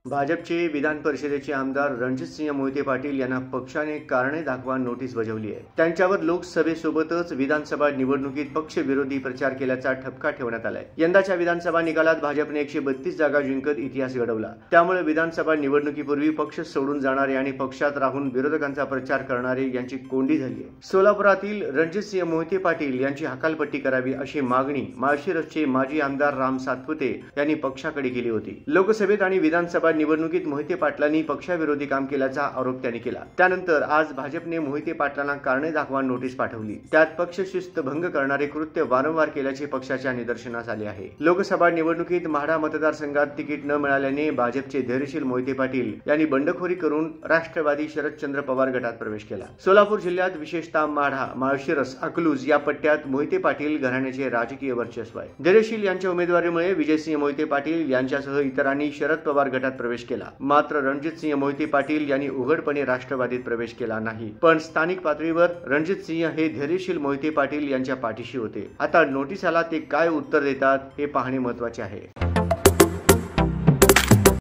भाजपचे विधान परिषदेचे आमदार रणजितसिंह मोहिते पाटील यांना पक्षाने कारणे दाखवा नोटीस बजावली आहे। त्यांच्यावर लोकसभेसोबतच विधानसभा निवडणुकीत पक्षविरोधी प्रचार केल्याचा ठपका ठेवण्यात आलाय। यंदाच्या विधानसभा निकालात भाजपने 132 जागा जिंकत इतिहास घडवला। त्यामुळे विधानसभा निवडणुकीपूर्वी पक्ष सोडून जाणारे आणि पक्षात राहून विरोधकांचा प्रचार करणारे यांची कोंडी झाली आहे। सोलापुरातील रणजितसिंह मोहिते पाटील यांची हकालपट्टी करावी अशी मागणी माळशिरसचे माजी आमदार राम सातपुते यांनी पक्षाकडे केली होती। लोकसभेत आणि विधानसभा निवडणुकीत मोहिते पाटलांनी पक्षाविरोधी काम केल्याचा आरोप त्यांनी केला। त्यानंतर आज भाजपने मोहिते पाटलांना कारणे दाखवा नोटीस पाठवली। त्यात पक्षशिस्त भंग करणारे कृत्य वारंवार केल्याचे पक्षाच्या निदर्शनास आले आहे। लोकसभा निवडणुकीत म्हाडा मतदारसंघात तिकीट न मिळाल्याने भाजपचे धैर्यशील मोहिते पाटील यांनी बंडखोरी करून राष्ट्रवादी शरदचंद्र पवार गटात प्रवेश केला। सोलापूर जिल्ह्यात विशेषतः माढा, माळशिरस, अकलूज या पट्ट्यात मोहिते पाटील घराण्याचे राजकीय वर्चस्व आहे। धैर्यशील यांच्या उमेदवारीमुळे विजयसिंह मोहिते पाटील यांच्यासह इतरांनी शरद पवार गटात प्रवेश केला। मात्र रणजितसिंह मोहिते पाटील यांनी उघडपणे राष्ट्रवादीत प्रवेश केला नाही। पण स्थानिक पातळीवर रणजितसिंह हे धैर्यशील मोहिते पाटील यांच्या पाठीशी होते। आता नोटीसाला ते काय उत्तर देतात हे पाहणे महत्त्वाचे आहे।